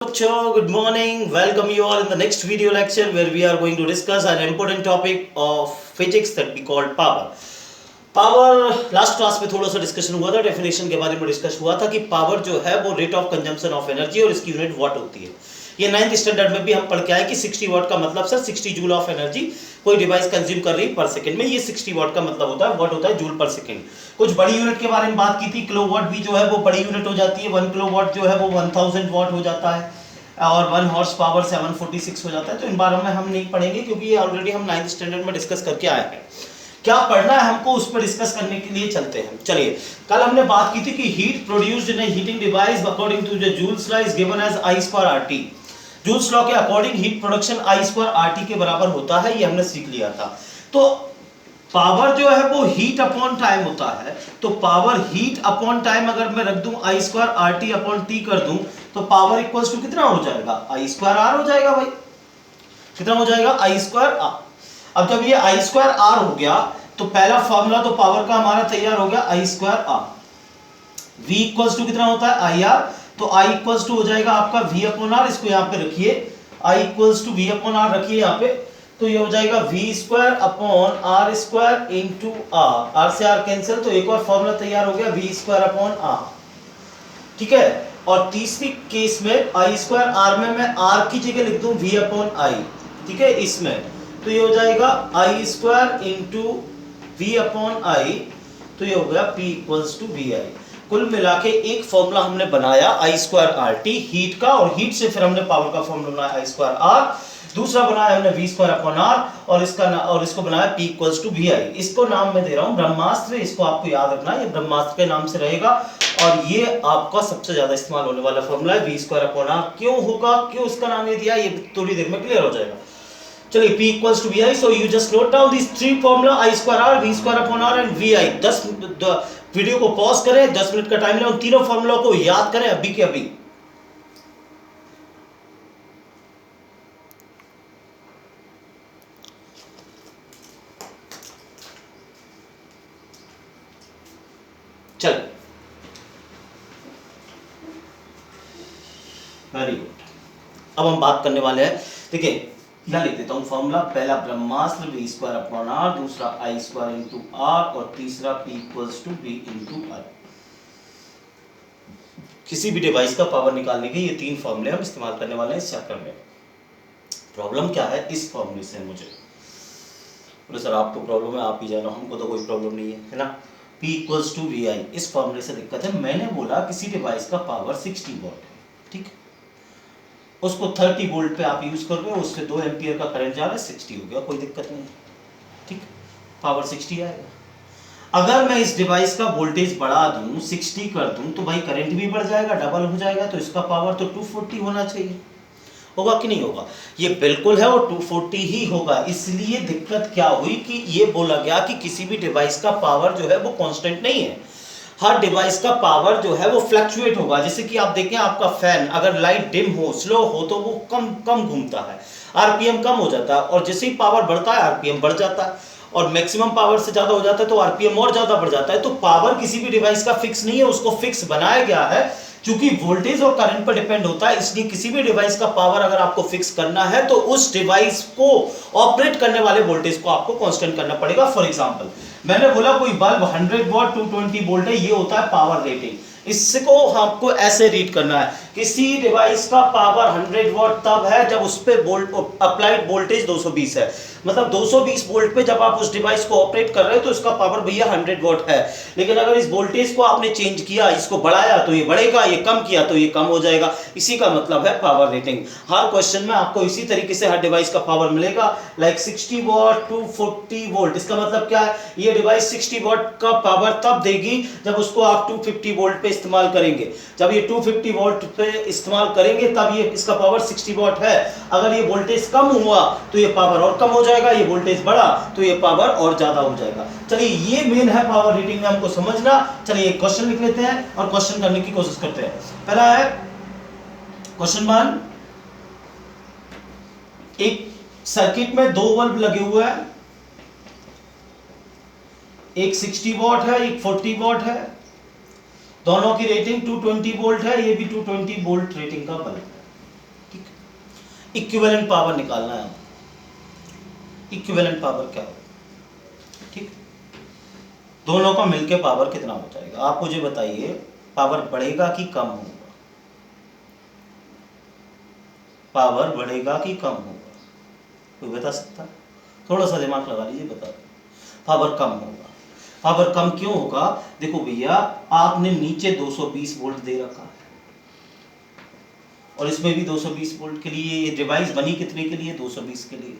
Good morning. Welcome you all in the next video lecture where we are going to discuss an important topic of physics that we call power. Power last class में थोड़ा सा discussion हुआ था, definition के बारे में discuss हुआ था कि पावर जो है वो rate of consumption of energy और इसकी यूनिट वाट होती है। ये 9th स्टैंडर्ड में भी हम पढ़ के आए कि 60 वाट का मतलब सर 60 जूल ऑफ एनर्जी कोई डिवाइस कंज्यूम कर रही पर सेकंड में, ये 60 वाट का मतलब होता है, वाट होता है जूल पर सेकंड। कुछ बड़ी यूनिट के बारे में बात की थी, किलोवाट भी जो है वो बड़ी यूनिट हो जाती है, 1 किलोवाट जो है वो 1000 वाट हो जाता है और 1 हॉर्स पावर 746 हो जाता है। तो इन बारे में हम नहीं पढ़ेंगे क्योंकि ये ऑलरेडी हम 9th स्टैंडर्ड में डिस्कस करके आए हैं। क्या पढ़ना है हमको उस पर डिस्कस करने के लिए चलते हैं। चलिए, कल हमने बात की थी कि heat produced in a heating device according to the Joule's law is given as I square RT। Joule's law के according heat production I square RT के बराबर होता है, ये हमने सीख लिया था। तो पावर जो है वो हीट अपॉन टाइम होता है, तो पावर हीट अपॉन टाइम अगर मैं रख दूं I square RT upon T कर दूं तो पावर इक्वल्स टू कितना हो जाएगा, I स्क्वायर R हो जाएगा। भाई कितना हो जाएगा, I स्क्वायर R। अब जब ये I स्क्वायर R हो गया तो पहला फॉर्मूला तो पावर का हमारा तैयार हो गया, I square R। V equals to कितना होता है, IR, तो I इक्वल्स टू हो जाएगा आपका V अपॉन R। इसको यहाँ पे रखिए, I equals to V upon R रखिए यहाँ पे, तो ये हो जाएगा V square upon R square into R। R से R कैंसिल, तो एक और फॉर्मूला तैयार हो गया, V स्क्वायर अपॉन R। ठीक है, और तीसरी केस में I स्क्वायर R में मैं R की जगह लिख दूं V अपॉन I। ठीक है, इसमें तो ये हो जाएगा I square into V upon I, तो ये हो गया P इक्वल्स टू VI। कुल मिला के एक फॉर्मूला हमने बनाया I स्क्वायर RT हीट का, और हीट से फिर हमने पावर का फॉर्मूला बनाया I स्क्वायर R। दूसरा बनाया हमने V स्क्वायर अपॉन R और इसको बनाया P इक्वल्स टू VI। इसको नाम मैं दे रहा हूं ब्रह्मास्त्र, इसको आपको याद रखना है, ये ब्रह्मास्त्र के नाम से रहेगा और ये आपका सबसे ज्यादा इस्तेमाल होने वाला फॉर्मूला है। V स्क्वायर अपॉन R क्यों होगा, क्यों इसका नाम ये दिया, ये थोड़ी देर में क्लियर हो जाएगा। चलिए, P equals to VI, so you just note down these three formula I square R, V square upon R and VI। 10 video को पॉज करें, 10 मिनट का टाइम लें, उन तीनों फॉर्मूला को याद करें अभी के अभी। चल, वेरी गुड। अब हम बात करने वाले हैं, देखिए क्या लिख देता हूं फॉर्मूला, पहला ब्रह्मास्त्र V स्क्वायर अपॉन R, दूसरा I स्क्वायर इंटू R और तीसरा P equals to V into I। किसी भी डिवाइस का पावर निकालने के ये तीन फॉर्मूले हम इस्तेमाल करने वाले हैं इस चैप्टर में। प्रॉब्लम क्या है इस फॉर्मूले से, मुझे बोले सर आपको प्रॉब्लम है, आप ही जानो, हमको तो कोई प्रॉब्लम नहीं है ना। P इक्वल्स टू VI, इस फॉर्मूले से दिक्कत है। मैंने बोला किसी डिवाइस का पावर 60 वॉट है, ठीक है, उसको 30 वोल्ट पे आप यूज कर रहे हो, उससे 2 एम्पियर का करंट जा रहा है, 60 हो गया, कोई दिक्कत नहीं, ठीक, पावर 60 आएगा। अगर मैं इस डिवाइस का वोल्टेज बढ़ा दूं, 60 कर दूं, तो भाई करंट भी बढ़ जाएगा, डबल हो जाएगा, तो इसका पावर तो 240 होना चाहिए, होगा कि नहीं होगा? ये बिल्कुल है, वो 240 ही होगा। इसलिए दिक्कत क्या हुई कि ये बोला गया कि किसी भी डिवाइस का पावर जो है वो कांस्टेंट नहीं है, हर डिवाइस का पावर जो है वो फ्लक्चुएट होगा। जैसे कि आप देखें, आपका फैन अगर लाइट डिम हो, स्लो हो, तो वो कम कम घूमता है, आरपीएम कम हो जाता है, और जैसे ही पावर बढ़ता है आरपीएम बढ़ जाता है, और मैक्सिमम पावर से ज्यादा हो जाता है तो आरपीएम और ज्यादा बढ़ जाता है। तो पावर किसी भी डिवाइस का फिक्स नहीं है, उसको फिक्स बनाया गया है क्योंकि वोल्टेज और करंट पर डिपेंड होता है। इसलिए किसी भी डिवाइस का पावर अगर आपको फिक्स करना है तो उस डिवाइस को ऑपरेट करने वाले वोल्टेज को आपको कांस्टेंट करना पड़ेगा। फॉर एग्जांपल, मैंने बोला कोई बल्ब 100 वॉट 220 वोल्ट है, ये होता है पावर रेटिंग। इसको आपको ऐसे रीड करना है, किसी डिवाइस का पावर 100 वॉट तब है जब उस पे अप्लाइड वोल्टेज 220 है, मतलब 220 वोल्ट पे जब आप उस डिवाइस को ऑपरेट कर रहे हो तो इसका पावर भैया 100 वॉट है। लेकिन अगर इस वोल्टेज को आपने चेंज किया, इसको बढ़ाया तो ये बढ़ेगा, ये कम किया तो ये कम हो जाएगा। इसी का मतलब है पावर रेटिंग। हर क्वेश्चन में आपको इसी तरीके से हर डिवाइस का पावर मिलेगा, लाइक 60 वॉट 240 वोल्ट। इसका मतलब क्या है, ये डिवाइस 60 वॉट का पावर तब देगी जब उसको आप 250 वोल्ट पे इस्तेमाल करेंगे। जब ये 250 वोल्ट पे इस्तेमाल करेंगे तब ये इसका पावर 60 वॉट है। अगर ये वोल्टेज कम हुआ तो ये पावर और कम हो जाएगा, ये वोल्टेज बढ़ा तो ये पावर और ज्यादा हो जाएगा। चलिए, ये मेन है पावर रेटिंग में हमको समझना। चलिए एक क्वेश्चन लिख लेते हैं और क्वेश्चन करने की कोशिश करते हैं। पहला है क्वेश्चन 1, एक सर्किट में 2 बल्ब लगे हुए हैं, एक 60 वॉट है, एक 40 वॉट है, दोनों की रेटिंग 220 वोल्ट है, ये भी 220 वोल्ट रेटिंग का बल्ब है। इक्विवेलेंट पावर निकालना है, इक्विवेलेंट पावर क्या होगा, ठीक। दोनों का मिलके पावर कितना हो जाएगा, आप मुझे बताइए, पावर बढ़ेगा कि कम होगा, पावर बढ़ेगा कि कम होगा, कोई बता सकता? थोड़ा सा दिमाग लगा लीजिए, बता दो। पावर कम होगा। पावर कम क्यों होगा? देखो भैया, आपने नीचे 220 वोल्ट दे रखा है और इसमें भी 220 वोल्ट के लिए, ये डिवाइस बनी कितने के लिए? 220 के लिए,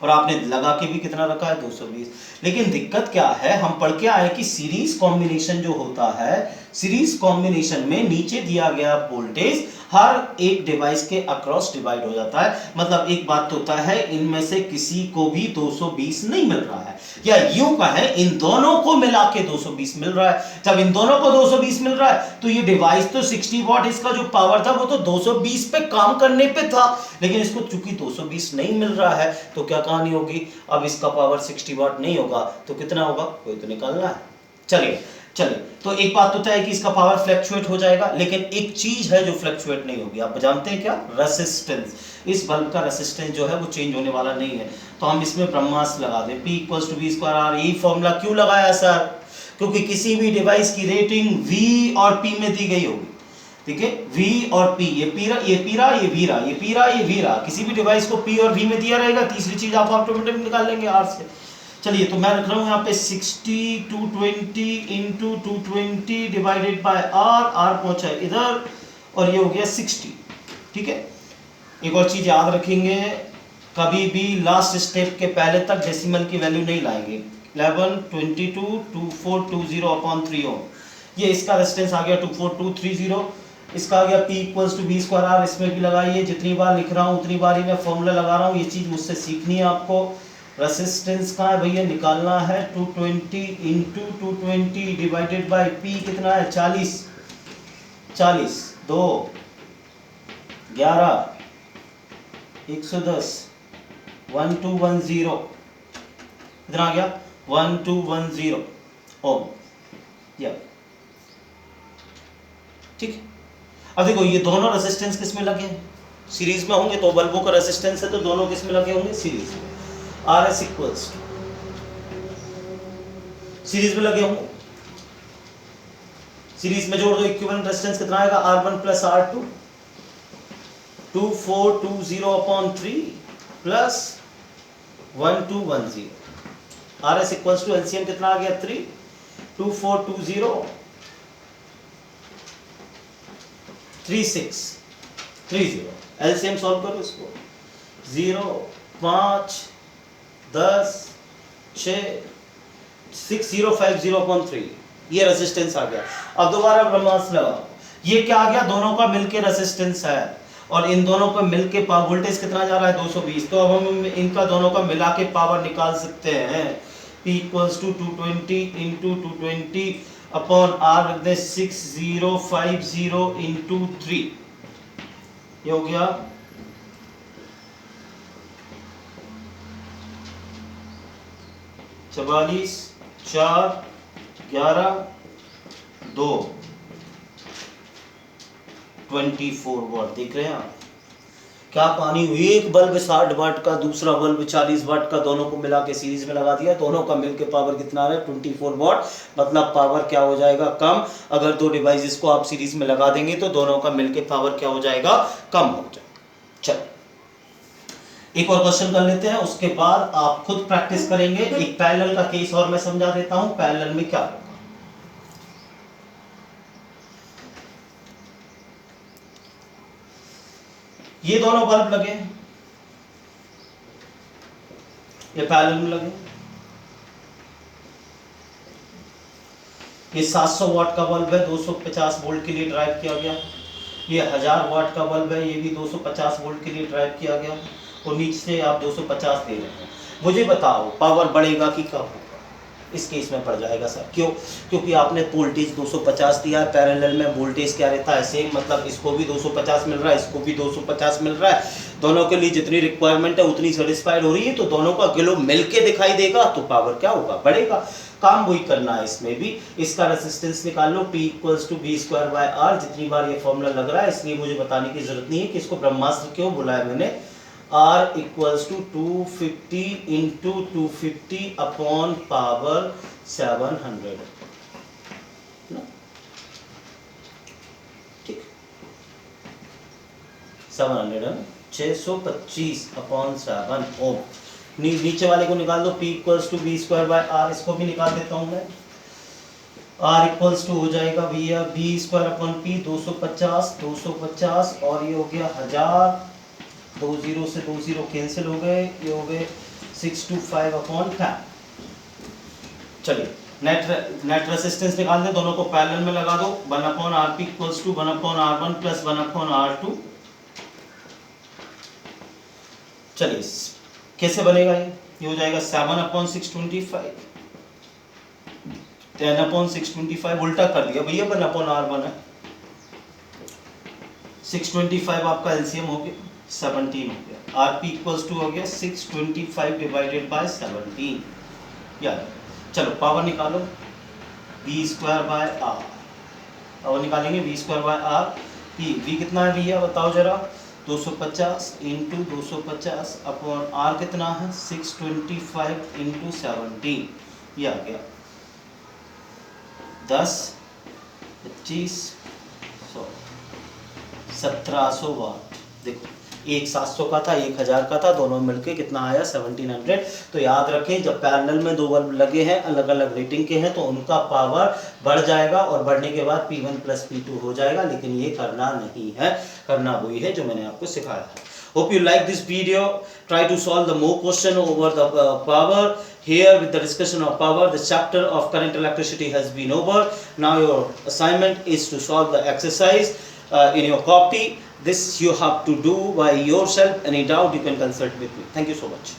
और आपने लगा के भी कितना रखा है? 220। लेकिन दिक्कत क्या है, हम पढ़ के आए कि सीरीज कॉम्बिनेशन जो होता है, सीरीज कॉम्बिनेशन में नीचे दिया गया वोल्टेज हर एक डिवाइस के अक्रॉस डिवाइड हो जाता है। मतलब एक बात तो होता है, इनमें से किसी को भी 220 नहीं मिल रहा है, या यूं कहें इन दोनों को मिला के 220 मिल रहा है। जब इन दोनों को 220 मिल रहा है तो ये डिवाइस तो 60 वॉट, इसका जो पावर था वो तो 220 पे काम करने पे था, लेकिन इसको चूंकि 220 नहीं मिल रहा है तो क्या कहानी होगी, अब इसका पावर 60 वॉट नहीं होगा तो कितना होगा, कोई तो निकालना है। चलिए चलिए, तो एक बात तो है कि इसका पावर फ्लक्चुएट हो जाएगा, लेकिन एक चीज है जो फ्लक्चुएट नहीं होगी, आप जानते हैं क्या? रेसिस्टेंस। इस बल्ब का रेसिस्टेंस जो है वो चेंज होने वाला नहीं है, तो हम इसमें ब्रह्मास्त्र लगा दें, P = V²R। यही फॉर्मूला क्यों लगाया सर? क्योंकि किसी भी डिवाइस की रेटिंग V और P में दी गई होगी, ठीक है, V और P, ये P ये P ये V ये P ये V, किसी भी डिवाइस को P और V में दिया रहेगा। तीसरी चीज आप ऑटोमेटिक निकाल लेंगे R से। चलिए, तो मैं रख रहा हूं यहाँ पे 60 220 इंटू 220 डिवाइडेड बाय R पहुंचा है इधर, और ये हो गया 60, ठीक है। एक और चीज याद रखेंगे, कभी भी लास्ट स्टेप के पहले तक डेसिमल की वैल्यू नहीं लाएंगे। 11 22 2420/3 ओम, ये इसका रेजिस्टेंस आ गया 24230, इसका आ गया P = V²R। इसमें भी लगाइए, जितनी बार लिख रहा हूँ उतनी बार ही मैं फॉर्मूला लगा रहा हूँ, ये चीज मुझसे सीखनी है आपको। रेसिस्टेंस कहाँ है भैया, निकालना है 220 इंटू 220 डिवाइडेड बाय P कितना है, 40 2 11 110 1210, कितना आ गया, 1210 ओम, या ठीक। अब देखो, ये दोनों रेसिस्टेंस किस में लगे हैं, सीरीज में होंगे, तो बल्बों का रेसिस्टेंस है तो दोनों किस में लगे होंगे, सीरीज में। RS इक्वल्स सीरीज में लगे होंगे, सीरीज में जोड़ दो, इक्विवेलेंट रेजिस्टेंस कितना आएगा, R1 + R2 2420/3 plus 1210। RS equals to LCM कितना आ गया, 3 2420 3630। एलसीएम सॉल्व करो इसको, 0 5 10 6 6050/3, ये रेजिस्टेंस आ गया। अब दोबारा ब्रह्मास्त्र लगाओ, ये क्या आ गया, दोनों का मिलके रेजिस्टेंस है, और इन दोनों का मिलके पावर वोल्टेज कितना जा रहा है, 220। तो अब हम इनका दोनों का मिला के पावर निकाल सकते हैं, P = 220 इंटू 220 अपॉन R रख दें 6050 इंटू 3, ये हो गया 44 4 11 2 24 वाट। देख रहे हैं आप क्या कहानी हुई, एक बल्ब 60 वाट का, दूसरा बल्ब 40 वाट का, दोनों को मिला के सीरीज में लगा दिया, दोनों का मिलके पावर कितना आ रहा है, 24 वाट। मतलब पावर क्या हो जाएगा, कम। अगर दो डिवाइसेस को आप सीरीज में लगा देंगे तो दोनों का मिलके पावर क्या हो जाएगा, कम हो जाएगा। चलो एक और क्वेश्चन कर लेते हैं, उसके बाद आप खुद प्रैक्टिस करेंगे। एक पैरेलल का केस और मैं समझा देता हूं, पैरेलल में क्या होगा। ये दोनों बल्ब लगे, ये पैरेलल में लगे, ये 700 वाट का बल्ब है, 250 वोल्ट के लिए ड्राइव किया गया। ये 1000 वाट का बल्ब है, ये भी 250 वोल्ट के लिए ड्राइव किया गया, और नीचे से आप 250 दे रहे हैं। मुझे बताओ पावर बढ़ेगा कि कम होगा, इस केस में पड़ जाएगा सर। क्यों? क्योंकि आपने वोल्टेज 250 दिया है, पैरेलल में वोल्टेज क्या रहता है, सेम। मतलब इसको भी 250 मिल रहा है, इसको भी 250 मिल रहा है, दोनों के लिए जितनी रिक्वायरमेंट है उतनी सेटिस्फाइड हो रही है, तो दोनों का गिलो मिलके दिखाई देगा, तो पावर क्या होगा, बढ़ेगा। काम वही करना है इसमें भी। इसका रेजिस्टेंस निकाल लो, P = V²/R। जितनी बार ये फॉर्मूला लग रहा है, इसलिए मुझे बताने की जरूरत नहीं है कि इसको ब्रह्मास्त्र क्यों बुलाया मैंने। R equals to 250 into 250 upon power 700 ना, ठीक 700 है 625 अपॉन 7 ओम। नीचे वाले को निकाल दो, P equals to b square by r, इसको भी निकाल देता हूँ मैं। R इक्वल्स टू हो जाएगा भैया बी स्क्वायर अपॉन पी 250 और ये हो गया 1000, 2 0 से 2 0 कैंसिल हो गए, ये हो गए 625 अपॉन 10। चलिए नेट रेसिस्टेंस निकाल दें, दोनों को पैरेलल में लगा दो। 1 upon r p equals to 1 upon r one plus 1 upon r two. चलिए कैसे बनेगा ये हो जाएगा 7 अपॉन 625, 10 अपॉन 625, उल्टा कर दिया भैया, 1 अपॉन आर वन है, 625 आपका एलसीएम हो गया 17 हो गया। आर पी इक्वल्स टू हो गया 625 डिवाइडेड बाय 17। यार चलो पावर निकालो, B square by R, power निकालेंगे B square by R. P B कितना है भैया बताओ जरा, 250 इंटू 250 अपॉन आर कितना है 625 इंटू 17, ये आ गया 10 25 100 1700 वाट। देखो एक 700 का था, 1000 का था, दोनों मिलके कितना आया 1700। तो याद रखें जब पैरेलल में दो बल्ब लगे हैं अलग अलग रेटिंग के हैं तो उनका पावर बढ़ जाएगा और बढ़ने के बाद P1 प्लस P2 हो जाएगा, लेकिन ये करना नहीं है, करना वही है जो मैंने आपको सिखाया है। Hope you like this video. Try to solve the more question over the power. Here with the discussion of power, the chapter of current electricity has been over. Now your assignment is to solve the exercise in your copy. This you have to do by yourself. Any doubt you can consult with me. Thank you so much.